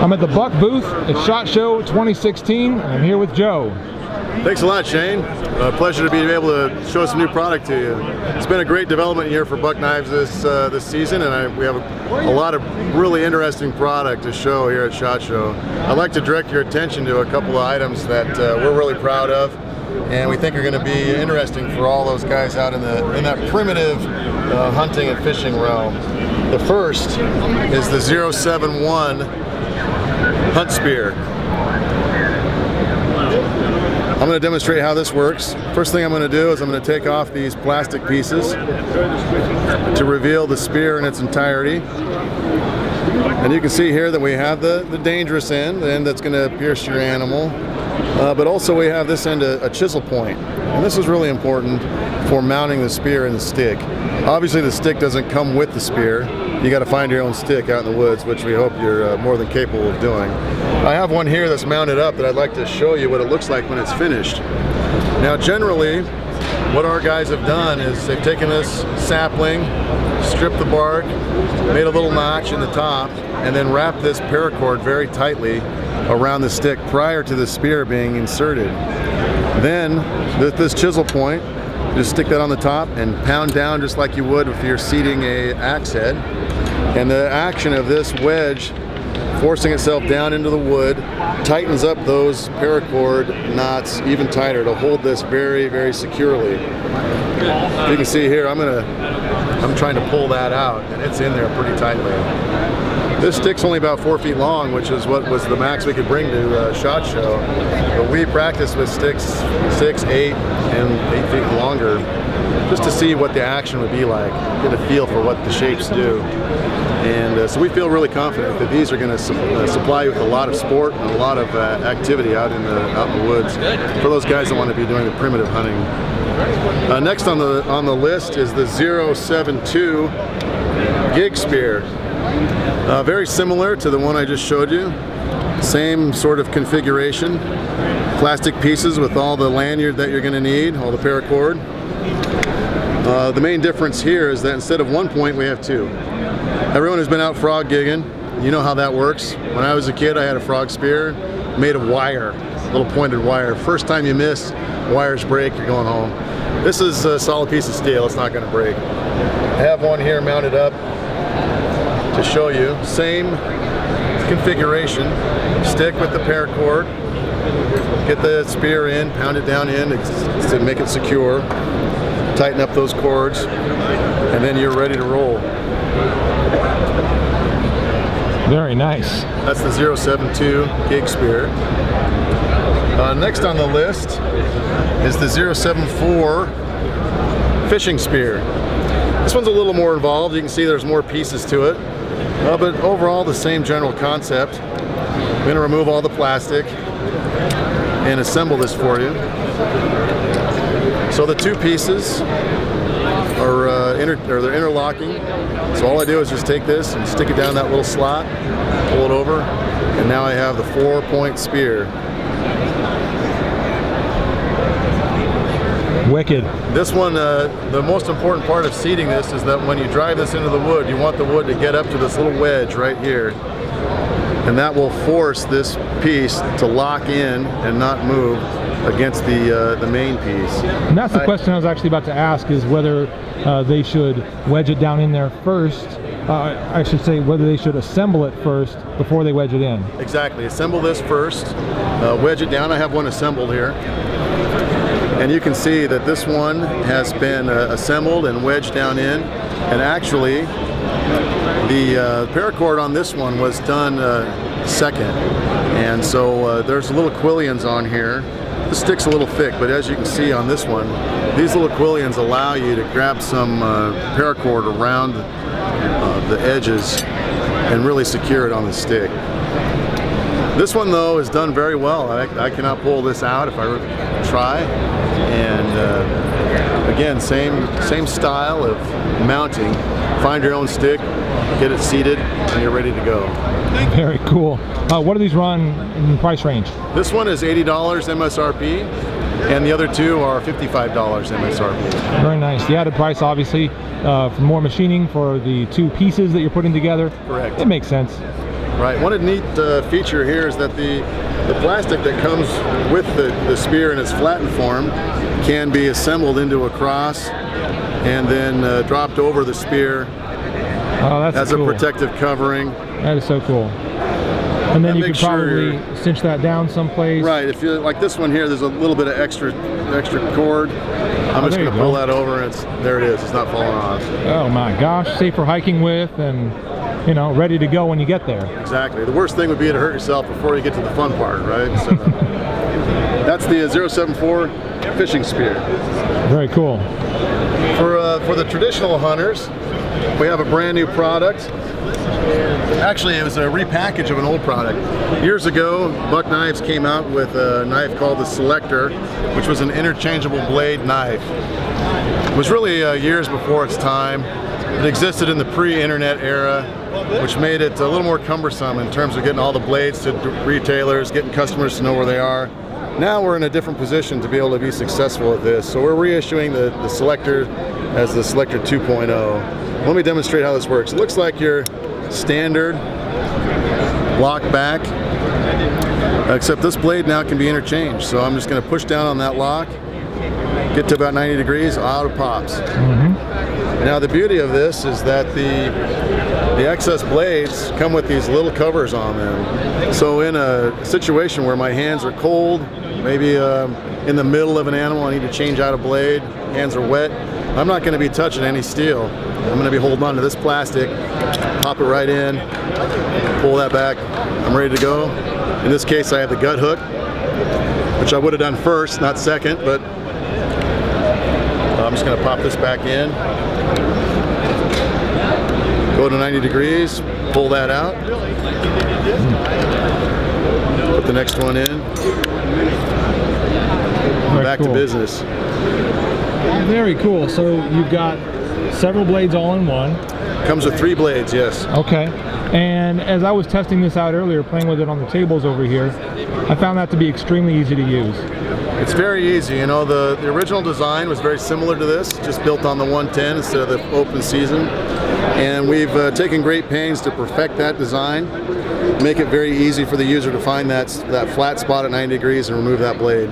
I'm at the Buck booth at SHOT Show 2016, and I'm here with Joe. Thanks a lot, Shane. Pleasure to be able to show some new product to you. It's been a great development year for Buck Knives this season, and we have a lot of really interesting product to show here at SHOT Show. I'd like to direct your attention to a couple of items that we're really proud of, and we think are going to be interesting for all those guys out in that primitive hunting and fishing realm. The first is the 071 Hunt Spear. I'm going to demonstrate how this works. First thing I'm going to do is I'm going to take off these plastic pieces to reveal the spear in its entirety. And you can see here that we have the dangerous end, the end that's going to pierce your animal. But also we have this end a chisel point. And this is really important for mounting the spear in the stick. Obviously the stick doesn't come with the spear. You got to find your own stick out in the woods, which we hope you're more than capable of doing. I have one here that's mounted up that I'd like to show you what it looks like when it's finished. Now generally, what our guys have done is they've taken this sapling, stripped the bark, made a little notch in the top, and then wrapped this paracord very tightly around the stick prior to the spear being inserted. Then, with this chisel point, just stick that on the top and pound down just like you would if you're seating a axe head. And the action of this wedge forcing itself down into the wood tightens up those paracord knots even tighter to hold this very, very securely. You can see here, I'm trying to pull that out, and it's in there pretty tightly. This stick's only about 4 feet long, which is what was the max we could bring to SHOT Show. But we practice with sticks 6, 8, and 8 feet longer, just to see what the action would be like, get a feel for what the shapes do. And so we feel really confident that these are going to supply you with a lot of sport and a lot of activity out in the woods for those guys that want to be doing the primitive hunting. Next on the list is the 072 Gig Spear. Very similar to the one I just showed you. Same sort of configuration. Plastic pieces with all the lanyard that you're going to need, all the paracord. The main difference here is that instead of one point, we have two. Everyone who's been out frog gigging, you know how that works. When I was a kid, I had a frog spear made of wire, little pointed wire. First time you miss, wires break, you're going home. This is a solid piece of steel, it's not going to break. I have one here mounted up to show you. Same configuration, stick with the paracord, get the spear in, pound it down in to make it secure, tighten up those cords, and then you're ready to roll. Very nice. That's the 072 Gig Spear. Next on the list is the 074 Fishing Spear. This one's a little more involved. You can see there's more pieces to it, but overall the same general concept. I'm going to remove all the plastic and assemble this for you. So the two pieces are they're interlocking. So all I do is just take this and stick it down that little slot, pull it over, and now I have the 4-point spear. Wicked. This one, the most important part of seating this is that when you drive this into the wood, you want the wood to get up to this little wedge right here. And that will force this piece to lock in and not move against the main piece. And that's the question I was actually about to ask, is whether they should wedge it down in there first. I should say whether they should assemble it first before they wedge it in. Exactly. Assemble this first, wedge it down. I have one assembled here. And you can see that this one has been assembled and wedged down in. And actually, the paracord on this one was done second. And so there's little quillions on here. The stick's a little thick, but as you can see on this one, these little quillions allow you to grab some paracord around the edges and really secure it on the stick. This one though is done very well. I cannot pull this out if I try. And again, same style of mounting. Find your own stick, get it seated, and you're ready to go. Very cool. What do these run in price range? This one is $80 MSRP, and the other two are $55 MSRP. Very nice. The added price, obviously, for more machining for the two pieces that you're putting together. Correct. It makes sense. Right. One neat feature here is that the plastic that comes with the spear in its flattened form can be assembled into a cross and then dropped over the spear as cool. a protective covering. That is so cool. And then you could probably cinch that down someplace. Right. If you like this one here, there's a little bit of extra cord. I'm just going to pull that over, and there it is. It's not falling off. Oh my gosh! Safe for hiking with, and you know, ready to go when you get there. Exactly. The worst thing would be to hurt yourself before you get to the fun part, right? So that's the 074 fishing spear. Very cool. For the traditional hunters, we have a brand new product. Actually, it was a repackage of an old product. Years ago, Buck Knives came out with a knife called the Selector, which was an interchangeable blade knife. It was really years before its time. It existed in the pre-internet era, which made it a little more cumbersome in terms of getting all the blades to retailers, getting customers to know where they are. Now we're in a different position to be able to be successful at this. So we're reissuing the Selector as the Selector 2.0. Let me demonstrate how this works. It looks like your standard lock back, except this blade now can be interchanged. So I'm just going to push down on that lock, get to about 90 degrees, out it pops. Now the beauty of this is that the excess blades come with these little covers on them. So in a situation where my hands are cold, maybe in the middle of an animal, I need to change out a blade, hands are wet, I'm not going to be touching any steel. I'm going to be holding on to this plastic, pop it right in, pull that back, I'm ready to go. In this case I have the gut hook, which I would have done first, not second, but I'm just going to pop this back in, go to 90 degrees, pull that out, put the next one in, back to business. Very cool. So you've got several blades all in one. Comes with 3 blades, yes. Okay. And as I was testing this out earlier, playing with it on the tables over here, I found that to be extremely easy to use. It's very easy. You know, the original design was very similar to this, just built on the 110 instead of the open season. And we've taken great pains to perfect that design, make it very easy for the user to find that flat spot at 90 degrees and remove that blade.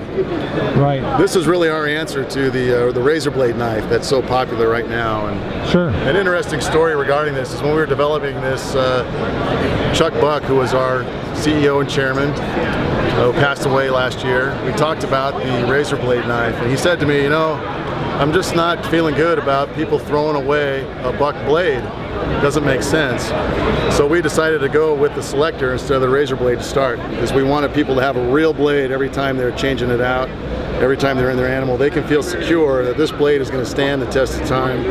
Right. This is really our answer to the razor blade knife that's so popular right now. And sure. An interesting story regarding this is when we were developing this, Chuck Buck, who was our CEO and chairman, who passed away last year, we talked about the razor blade knife, and he said to me, you know, I'm just not feeling good about people throwing away a Buck blade. It doesn't make sense. So we decided to go with the Selector instead of the razor blade to start, because we wanted people to have a real blade every time they're changing it out, every time they're in their animal. They can feel secure that this blade is going to stand the test of time.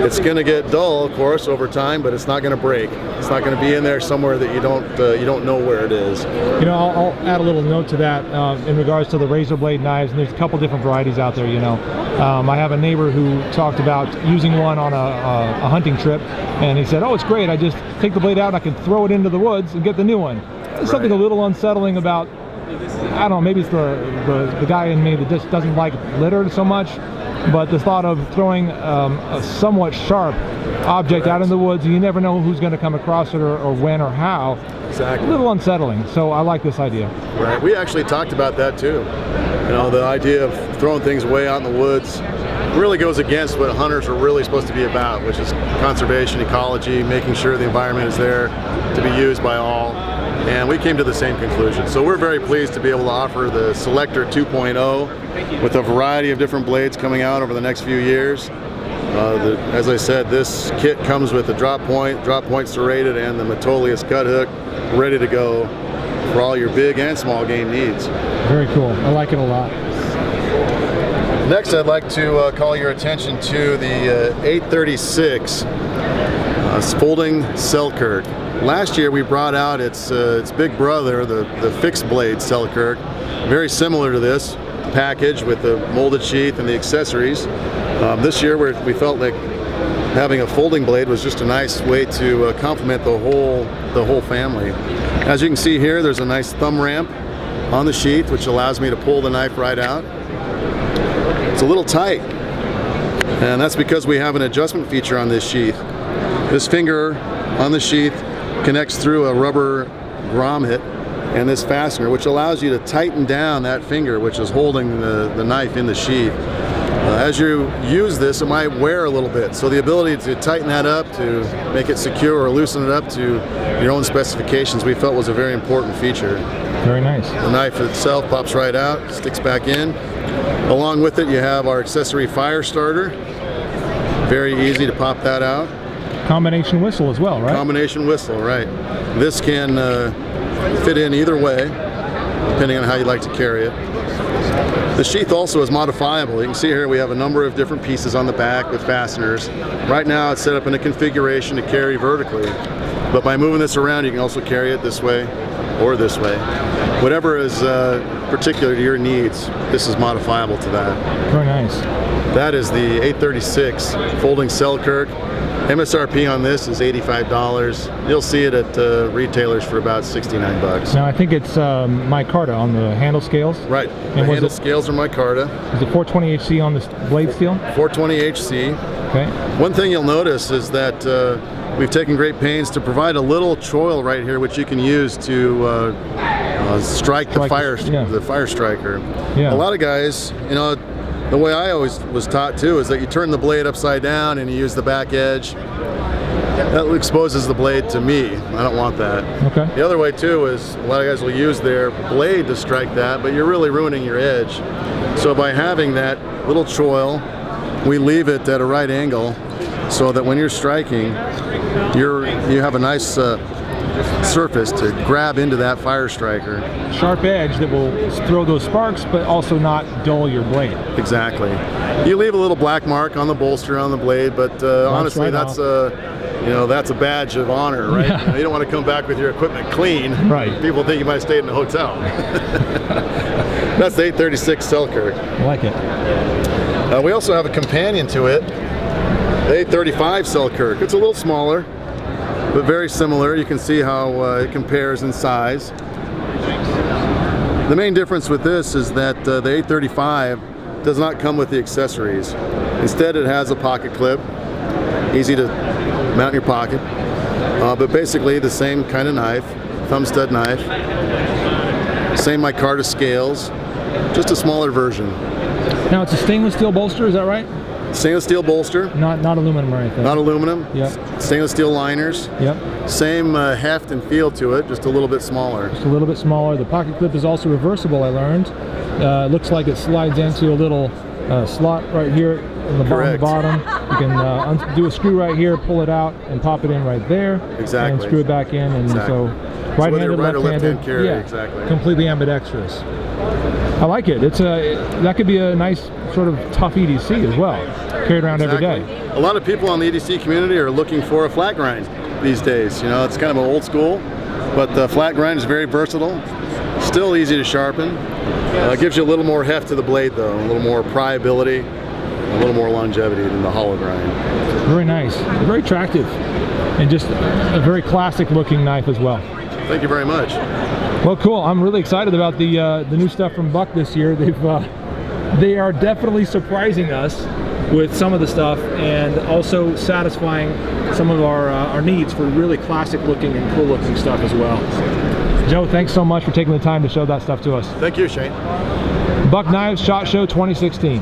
It's going to get dull, of course, over time, but it's not going to break. It's not going to be in there somewhere that you don't know where it is. You know, I'll add a little note to that in regards to the razor blade knives, and there's a couple different varieties out there. You know, I have a neighbor who talked about using one on a hunting trip, and he said, "Oh, it's great. I just take the blade out, and I can throw it into the woods and get the new one." There's something a little unsettling about, I don't know, maybe it's the guy in me that just doesn't like litter so much, but the thought of throwing a somewhat sharp object out in the woods, and you never know who's going to come across it or when or how. Exactly. A little unsettling, so I like this idea. Right. We actually talked about that too. You know, the idea of throwing things way out in the woods really goes against what hunters are really supposed to be about, which is conservation, ecology, making sure the environment is there to be used by all. And we came to the same conclusion. So we're very pleased to be able to offer the Selector 2.0 with a variety of different blades coming out over the next few years. As I said, this kit comes with the drop point serrated, and the Metolius cut hook ready to go for all your big and small game needs. Very cool. I like it a lot. Next, I'd like to call your attention to the 836 Spalding Selkirk. Last year we brought out its big brother, the fixed blade Selkirk, very similar to this package with the molded sheath and the accessories. This year we felt like having a folding blade was just a nice way to complement the whole family. As you can see here, there's a nice thumb ramp on the sheath, which allows me to pull the knife right out. It's a little tight, and that's because we have an adjustment feature on this sheath. This finger on the sheath connects through a rubber grommet and this fastener, which allows you to tighten down that finger which is holding the knife in the sheath. As you use this, it might wear a little bit, so the ability to tighten that up to make it secure or loosen it up to your own specifications we felt was a very important feature. Very nice. The knife itself pops right out, sticks back in. Along with it you have our accessory fire starter. Very easy to pop that out. Combination whistle as well, right? Combination whistle, right. This can fit in either way, depending on how you like to carry it. The sheath also is modifiable. You can see here we have a number of different pieces on the back with fasteners. Right now it's set up in a configuration to carry vertically, but by moving this around you can also carry it this way or this way. Whatever is particular to your needs, this is modifiable to that. Very nice. That is the 836 Folding Selkirk. MSRP on this is $85. You'll see it at retailers for about 69 bucks. Now I think it's micarta on the handle scales. Right. The handle scales are micarta. Is it 420 HC on the blade steel? 420 HC. Okay. One thing you'll notice is that we've taken great pains to provide a little choil right here which you can use to strike the fire striker. Yeah. A lot of guys, you know, the way I always was taught too is that you turn the blade upside down and you use the back edge. That exposes the blade to me. I don't want that. Okay. The other way too is a lot of guys will use their blade to strike that, but you're really ruining your edge. So by having that little choil, we leave it at a right angle so that when you're striking, you have a nice surface to grab into that fire striker. Sharp edge that will throw those sparks but also not dull your blade. Exactly. You leave a little black mark on the bolster on the blade, but honestly that's a badge of honor, right? Yeah. You don't want to come back with your equipment clean. Right. People think you might have stayed in a hotel. That's the 836 Selkirk. I like it. We also have a companion to it, the 835 Selkirk. It's a little smaller, but very similar. You can see how it compares in size. The main difference with this is that the 835 does not come with the accessories. Instead it has a pocket clip, easy to mount in your pocket, but basically the same kind of knife, thumb stud knife, same micarta scales, just a smaller version. Now it's a stainless steel bolster, is that right? Stainless steel bolster. Not aluminum or anything. Not aluminum. Yep. Stainless steel liners. Yep. Same heft and feel to it, just a little bit smaller. Just a little bit smaller. The pocket clip is also reversible, I learned. It looks like it slides into a little slot right here in the bottom. You can do a screw right here, pull it out, and pop it in right there. Exactly. And screw it back in. And so right-handed, left-handed, carry, exactly. Completely ambidextrous. I like it. It's that could be a nice sort of tough EDC as well, carried around every day. A lot of people in the EDC community are looking for a flat grind these days. You know, it's kind of an old school, but the flat grind is very versatile, still easy to sharpen. It gives you a little more heft to the blade though, a little more pryability, a little more longevity than the hollow grind. Very nice, very attractive, and just a very classic looking knife as well. Thank you very much. Well, cool. I'm really excited about the new stuff from Buck this year. They are definitely surprising us with some of the stuff, and also satisfying some of our needs for really classic looking and cool looking stuff as well. Joe, thanks so much for taking the time to show that stuff to us. Thank you, Shane. Buck Knives SHOT Show 2016.